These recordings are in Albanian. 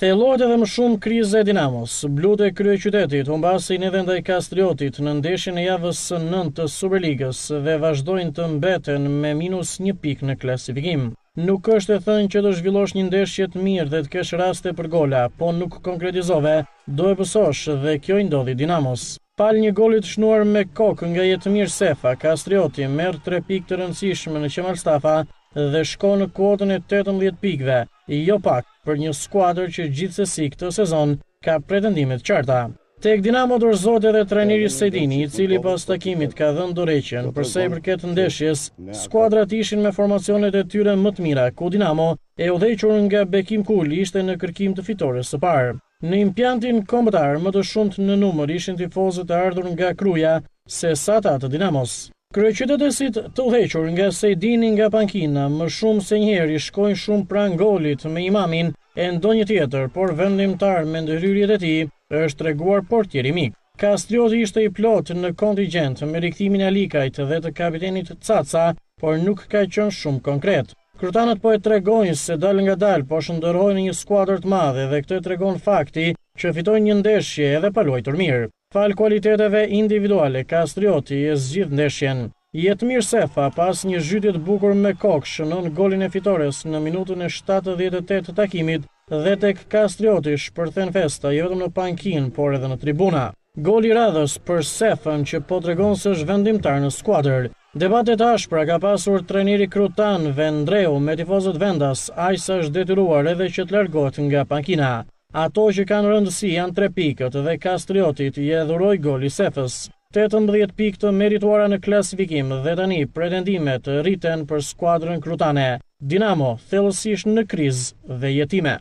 Thellohet edhe më shumë kriza e Dinamos. Blut e kryeqytetit humbasin edhe ndaj Kastriotit në ndeshjen e javës së 9 të Superligës dhe vazhdojnë të mbeten me -1 pikë në klasifikim. Nuk është e thënë që do zhvillosh një ndeshje të mirë dhe të kesh raste për gola, po nuk konkretizove, do e pësosh dhe kjo i ndodhi Dinamos. Pal një golit shnuar me kokë nga Jetmir Sefa, Kastrioti merr 3 pikë të rëndësishme në Qemal Stafa dhe shkon në kuotën e 18 pikëve, jo pak për një skuadër që gjithsesi këtë sezon ka pretendime të qarta. Tek Dinamo dorëzohet edhe trajneri Sejdini, i cili pas takimit ka dhënë dorëheqjen për sa i përket ndeshjes. Skuadrat ishin me formacionet e tyre më të mira, ku Dinamo e udhëhequr nga Bekim Kul ishte në kërkim të fitores së parë. Në impjantin kombëtar më të shumt në numër ishin tifozët e ardhur nga Kruja se sa ata të Dinamos. Kryeqytetësit të udhëhequr nga Sejdini nga pankina më shumë se njëherë shkojnë shumë pranë golit me Imamin e ndonjë tjetër, por vendimtar me ndërhyrjet e tij është treguar portieri mik. Kastrioti ishte i plot në kontingjent me rikthimin e Alikajt dhe të kapitenit Caca, por nuk ka qenë shumë konkret. Krytanët po e tregojnë se dal nga dal po shndërrojnë një skuadër të madhe dhe këtë tregon fakti që fitojnë një ndeshje edhe pa luajtur mirë. Fal kualiteteve individuale, Kastrioti e zgjidh ndeshjen. Jetmir Sefa pas një zhytje të bukur me kokë shënon golin e fitores në minutën e 78 të takimit dhe tek Kastrioti shpërthen festa jo vetëm në pankinë, por edhe në tribuna. Goli i radhës për Sefën që po tregon se është vendimtar në skuadër. Debatet ashpra ka pasur trajneri Krutan Vendreu me tifozët vendas, ai sa është detyruar edhe që të largohet nga pankina. Ato që kanë rëndësi janë 3 pikët dhe Kastriotit i dhuroi goli Sefës. 18 pikë të merituara në klasifikim dhe tani pretendimet rriten për skuadrën krutane. Dinamo thellësisht në krizë dhe jetime.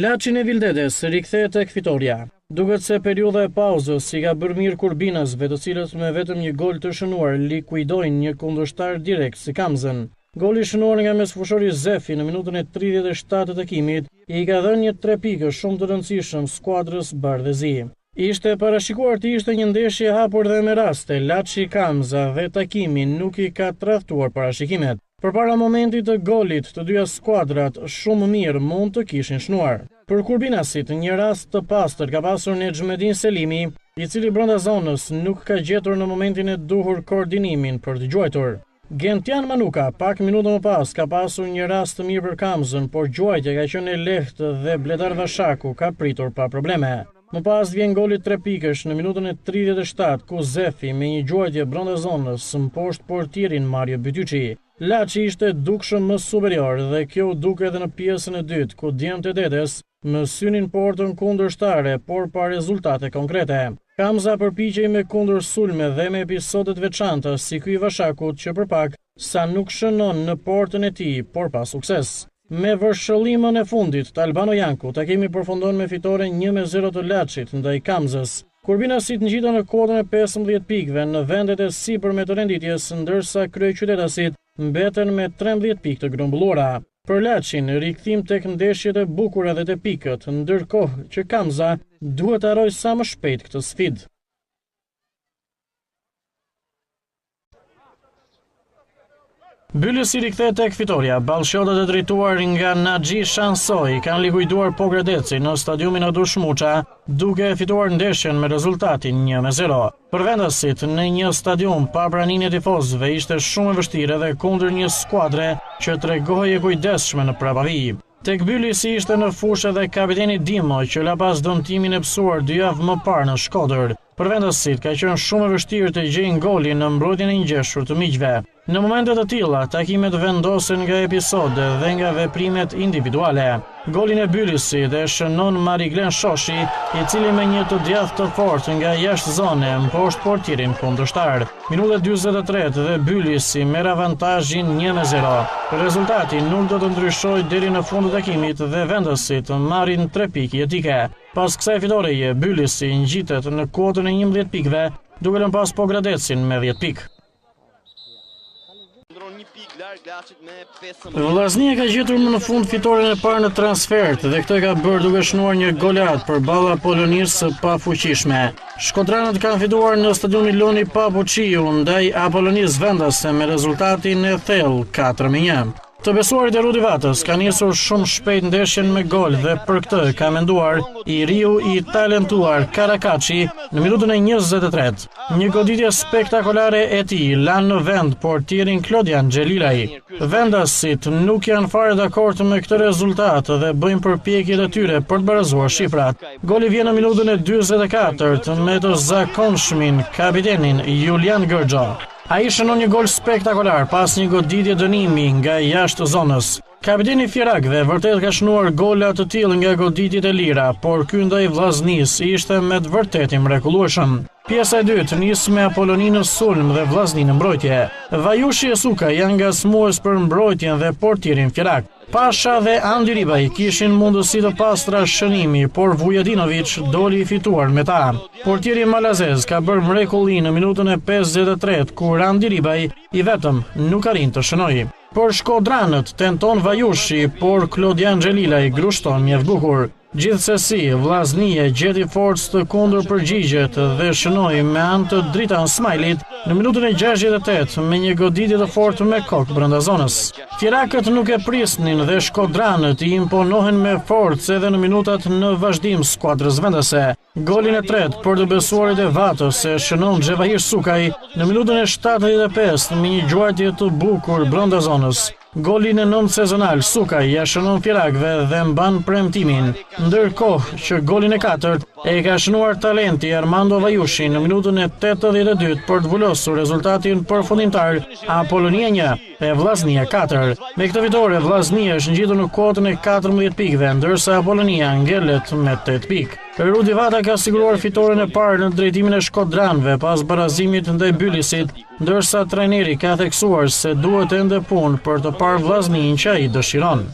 Laçi e Vildedes rikthehet tek fitoria. Duket se periudha e pauzës i ka bërë mirë kurbinasve, të cilët me vetëm një gol të shënuar likuidojnë një kundërshtar direkt si Kamzën. Goli shënuar nga mesfushori Zefi në minutën e 37 të takimit i ka dhënë një 3 pikë shumë të rëndësishëm skuadrës bardhëzi. Ishte parashikuar të ishte një ndeshje hapur dhe me raste, Laçi Kamza dhe takimi nuk i ka tradhtuar parashikimet. Përpara momentit të golit, të dyja skuadrat shumë mirë mund të kishin shnuar. Për kurbinasit, një rast të pastër ka pasur Nexhmedin Selimi, i cili brenda zonës nuk ka gjetur në momentin e duhur koordinimin për të gjuajtur. Gentian Manuka, pak minuta më pas, ka pasur një rast të mirë për Kamzën, por gjuajtja ka qenë e lehtë dhe Bledar Vashaku ka pritur pa probleme. Më pas vjen goli 3 pikësh në minutën e 37, ku Zefi me një gjuajtje brenda zonës mposhtë portierin Mario Bytyçi. Laçi ishte dukshëm më superior dhe kjo u duk edhe në pjesën e dytë, ku djemtë e dedes më synin portën kundërshtare, por pa rezultate konkrete. Kamza përpiqej me kundër sulme dhe me episodet veçanta si ky i Vashakut që për pak sa nuk shënon në portën e tij, por pa sukses. Me vërshëllimën e fundit të Albano Janku, takimi përfundon me fitore 1-0 të Laçit ndaj Kamzës. Kurbinasit ngjiten në kuotën e 15 pikëve në vendet e sipërme të renditjes, ndërsa kryeqytetasit mbeten me 13 pikë të grumbulluara. Për Laçin, rikthim tek ndeshjet e bukura dhe te pikët, ndërkohë që Kamza duhet të harrojë sa më shpejt këtë sfidë. Byllësi rikthehet tek fitoria. Ballshotët e drejtuar nga Naxhi Shansoi kanë likuiduar Pogradeci në stadiumin Adush Muça, duke fituar ndeshjen me rezultatin 1-0. Për vendasit në një stadium pa praninë e tifozëve ishte shumë e vështirë edhe kundër një skuadre që tregohej e kujdesshme në prapavi. Tek Byllësi ishte në fushë edhe kapiteni Dimo që la pas dëmtimin e psuar 2 javë më parë në Shkodër. Për vendasit ka qenë shumë e vështirë të gjejnë golin në mbrojtjen e ngjeshur të miqve. Në momente të tilla, takimet vendosen nga episode dhe nga veprimet individuale. Golin e Byllësi dhe shënon Mariglen Shoshi, i cili me një të djathtë të fortë nga jashtë zone mposhtë portierin kundërshtar. Minuta 43 dhe Byllësi merr avantazhin 1-0. Rezultati nuk do të ndryshojë deri në fund të takimit dhe vendasit marrin 3 pikë jetike. Pas kësaj fitoreje, Byllësi ngjitet në kuotën e 11 pikëve, duke lënë pas Pogradecin me 10 pikë. Vllaznia ka gjetur më në fund fitoren e parë në transfert dhe këtë e ka bërë duke shënuar një golat përballë Apollonisë së pafuqishme. Shkodranët kanë fituar në stadiumin Loni Papuçiu ndaj Apollonisë vendase me rezultatin e thellë 4-1. Të besuarit e Rudi Vatës ka nisur shumë shpejt ndeshjen me gol dhe për këtë ka menduar i riu i talentuar Karakaçi në minutën e 23. Një goditje spektakolare e tij lanë në vend portierin Klodian Xhelilaj. Vendasit nuk janë fare dakord me këtë rezultat dhe bëjnë përpjekjet e tyre për të barazuar shifrat. Goli vjen në minutën e 44 me të zakonshmin kapitenin Julian Gërgjo. Ai shënon një gol spektakolar pas një goditje dënimi nga jashtë zonës. Kapiteni Fierakëve vërtet ka shënuar gola të tillë nga goditjet e lira, por ky ndaj Vllaznisë ishte me të vërtetë i mrekullueshëm. Pjesa e dytë nis me Apoloni në sulm dhe Vllazni në mbrojtje. Vajushi e Suka janë ngacmues për mbrojtjen dhe portierin Fierak. Pasha dhe Andi Ribaj kishin mundësi të pastra shënimi, por Vujadinović doli i fituar me ta. Portieri malazez ka bërë mrekulli në minutën e 53, kur Andi Ribaj i vetëm nuk arrin të shënojë. Për shkodranët tenton Vajushi, por Klodian Xhelilaj grushton mjaft bukur. Gjithsesi, Vllaznia gjeti forcë të kundër përgjigjet dhe shënoi me anë të Dritan Smajlit në minutën e 68 me një goditje të fortë me kokë brenda zonës. Fierakët nuk e prisnin dhe shkodranët i imponohen me forcë edhe në minutat në vazhdim skuadrës vendase. Golin e tretë për të besuarit e Vatës e shënon Xhevahir Sukaj në minutën e 75 me një gjuajtje të bukur brenda zonës. Golin e 9 sezonal Sukaj ja shënon Fierakëve dhe mban premtimin, ndërkohë që golin e 4 e ka shënuar talenti Armando Vajushi në minutën e 82 për të vulosur rezultatin përfundimtar Apolonia 1 e Vllaznia 4. Me këtë fitore Vllaznia është ngjitur në kotën e 14 pikëve, ndërsa Apolonia ngelet me 8 pikë. Rudi Vata ka siguruar fitoren e parë në drejtimin e shkodranëve pas barazimit ndaj Bylisit, ndërsa trajneri ka theksuar se duhet ende punë për të parë Vllaznin që ai dëshiron.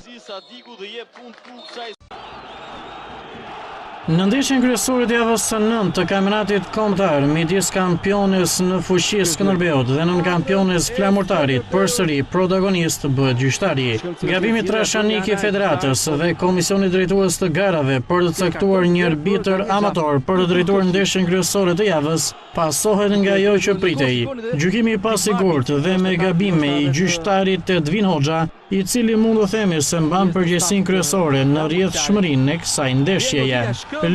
Në ndeshjen kryesore të javës së 9 të kampionatit kombëtar midis kampiones në fuqi Skënderbeut dhe nën kampiones Flamurtarit, përsëri protagonist bëhet gjyqtari. Gabimi trashanik i federatës dhe komisionit drejtues të garave për të caktuar një arbitër amator për të drejtuar ndeshjen kryesore të javës pasohet nga ajo që pritej. Gjykimi i pasigurt dhe me gabime i gjyqtarit Edvin Hoxha, i cili mund të themi se mban përgjegjësinë kryesore në rrjedhshmërinë e kësaj ndeshjeje.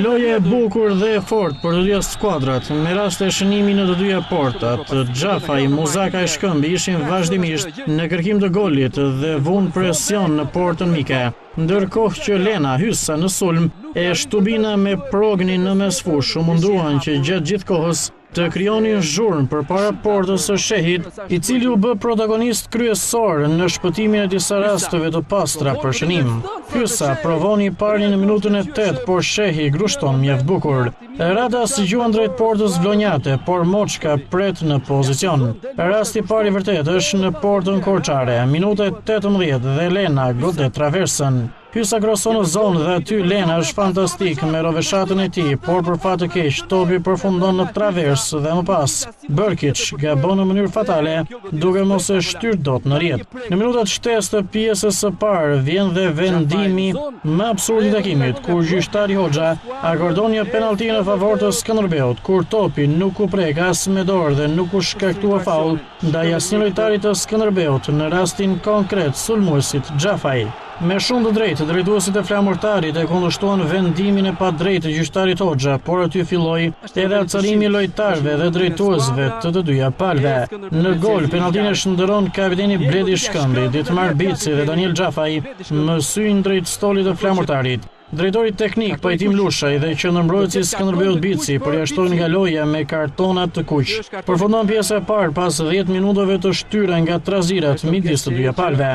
Loja e bukur dhe e fortë për të dyja skuadrat, me rast të shënimi në të dyja portat. Xhafaj, Muzaka e Shkëmbi ishin vazhdimisht në kërkim të golit dhe vunë presion në portën mike. Ndërkohë që Lena Hyssa në sulm e Shtubina me Progni në mesfush u munduan që gjatë gjithë kohës të krijonin zhurmë përpara portës së shehit, i cili u bë protagonist kryesor në shpëtimin e disa rasteve të pastra për shënim. Hyssa provoni parë në minutën e 8, por shehi grushton mjaft bukur. Rada sigjuan drejt portës vlonjate, por Moçka pret në pozicion. Rasti i parë i vërtet është në portën Korçare, minuta e 18 dhe Lena godet traversën. Hyssa kroson në zonë dhe aty Lena është fantastik me roveshatën e tij, por për fat të keq topi përfundon në travers dhe më pas Bërkiç gabon në mënyrë fatale, duke mos e shtyr dot në rrjet. Në minutat shtesë të pjesës së parë vjen dhe vendimi më absurd i takimit, kur gjyqtari Hoxha akordon një penallti në favor të Skënderbeut, kur topi nuk u prek as me dorë dhe nuk u shkaktua faull ndaj asnjë lojtari të Skënderbeut, në rastin konkret sulmuesit Xhafaj. Me shumë të drejtë, drejtuesit e Flamurtarit e kundërshtuan vendimin e padrejtë të gjyqtarit Hoxha, por aty filloi edhe acarimi i lojtarëve dhe drejtuesve të të dyja palëve. Në gol, penalltin e shndërron kapiteni Bledi Shkëmbi, Ditmar Bici dhe Daniel Xhafaj mësyn drejt stolit të Flamurtarit. Drejtori teknik Pajtim Lushaj dhe qendërmbrojtësi Skënderbeut Bici përjashtojnë nga loja me kartona të kuq. Përfundon pjesa e parë pas 10 minutave të shtyra nga trazirat midis të dyja palëve.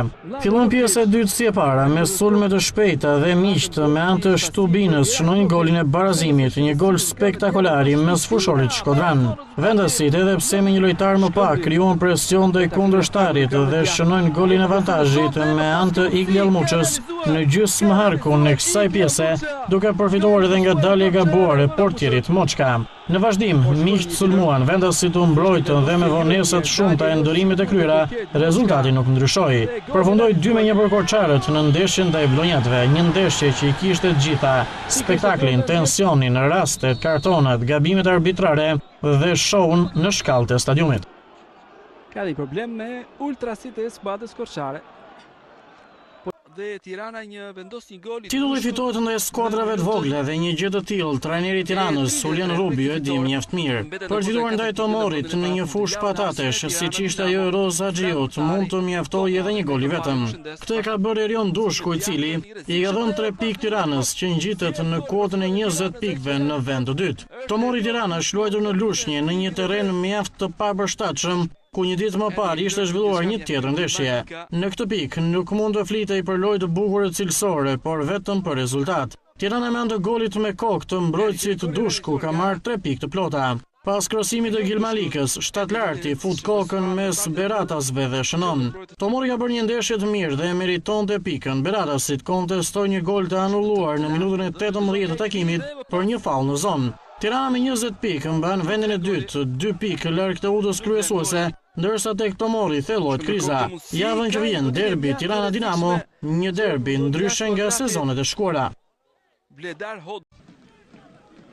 Fillon pjesa e dytë si e para me sulme të shpejta dhe miqtë me anë të Shtubinës shënojnë golin e barazimit, një gol spektakolar i mesfushorit shkodran. Vendasit, edhe pse me një lojtar më pak, krijuan presion ndaj kundërshtarit dhe shënojnë golin e avantazhit me anë të Igli Almuçës në gjysmëharkun e kësaj pjese, duke përfituar edhe nga dalja e gabuar e portierit Moçka. Në vazhdim, miqt sulmuan, vendasit u mbrojtën dhe me vonesat shumta e ndërimit e kryera, rezultati nuk ndryshoi. Përfundoi 2-1 për Korçarët në ndeshjen ndaj vlonjatëve, një ndeshje që i kishte të gjitha: spektaklin, tensionin, rastet, kartonat, gabimet arbitrare dhe shohun në shkallët e stadiumit. Ka një problem me ultrasit e skuadrës Korçare. dhe Tirana vendos një gol. Titulli fitohet ndaj skuadrave të vogla dhe një gjë të tillë trajneri i Tiranës, Sullian Rubio, e di mjaft mirë. Për fituar ndaj Tomorit në një fushë patatesh, siç ishte ajo e Roza Xhiut, mund të mjaftojë edhe një gol i vetëm. Këtë e ka bërë Erion Dushku, i cili i ka dhënë 3 pikë Tiranës, që ngjitet në kuotën e 20 pikëve në vend të dytë. Tomori Tirana është luajtur në Lushnjë në një terren mjaft të papërshtatshëm, ku një ditë më parë ishte zhvilluar një tjetër ndeshje. Në këtë pikë nuk mund të flitej për lojë të bukura cilësore, por vetëm për rezultat. Tirana me anë të golit me kokë të mbrojtësit Dushku ka marrë 3 pikë të plota. Pas krosimit të Gilmalikës, shtatlarti fut kokën mes Beratasve dhe shënon. Tomori ka bërë një ndeshje të mirë dhe meritonte pikën. Beratasit kontestoi një gol të anulluar në minutën e 18 të takimit për një faull në zonë. Tirana me 20 pikë mban vendin e dytë, 2 pikë larg të udhës kryesuese, ndërsa tek Tomori thellohet kriza. Javën që vjen derbi Tirana-Dinamo, një derbi ndryshe nga sezonet e shkuara.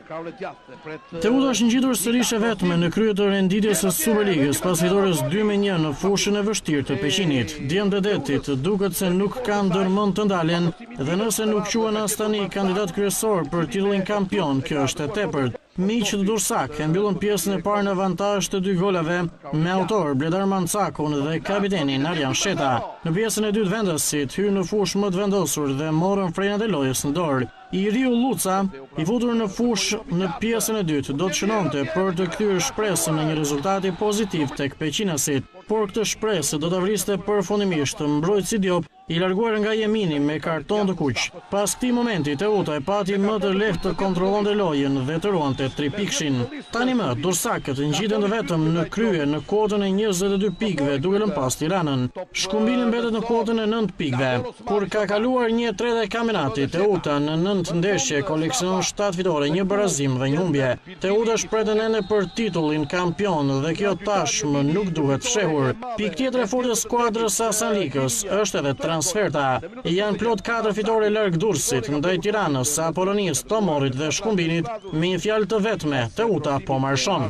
Teuta është ngjitur sërish e vetme në krye të renditjes së Superligës pas fitores 2-1 në fushën e vështirë të Peqinit. Djemtë e detit duket se nuk kanë ndërmend të ndalen dhe nëse nuk quhen as tani kandidat kryesor për titullin kampion, kjo është e tepërt. Miqtë Dursak e mbyllën pjesën e parë në avantazh të 2 golave me autor Bledar Mancakun dhe kapitenin Arjan Sheta. Në pjesën e dytë vendasit hyrën në fushë më të vendosur dhe morën frenat e lojës në dorë. Iriu Luca, i futur në fushë në pjesën e dytë, do të shënonte për të kthyer shpresën në një rezultati pozitiv tek peqinasit, por këtë shpresë do ta vriste përfundimisht mbrojtësi Diop, i larguar nga Jemini me karton të kuq. Pas këtij momenti Teuta e pati më të lehtë të kontrollonte lojën dhe të ruante 3 pikshin. Tani më Dursakët ngjiten të vetëm në krye në kuotën e 22 pikëve duke lënë pas Tiranën. Shkumbini mbetet në kuotën e 9 pikëve. Kur ka kaluar 1/3 e kampionatit, Teuta në 9 ndeshje koleksionon 7 fitore, 1 barazim dhe 1 humbje. Teuta shpreten ende për titullin kampion dhe kjo tashmë nuk duhet fshehur. Pikë tjetër e fortë e skuadrës së Hasanlikës është edhe transferta. Janë plot 4 fitore larg Durrësit ndaj Tiranës, Apollonisë, Tomorit dhe Shkumbinit, me një fjalë të vetme, Teuta po marshon.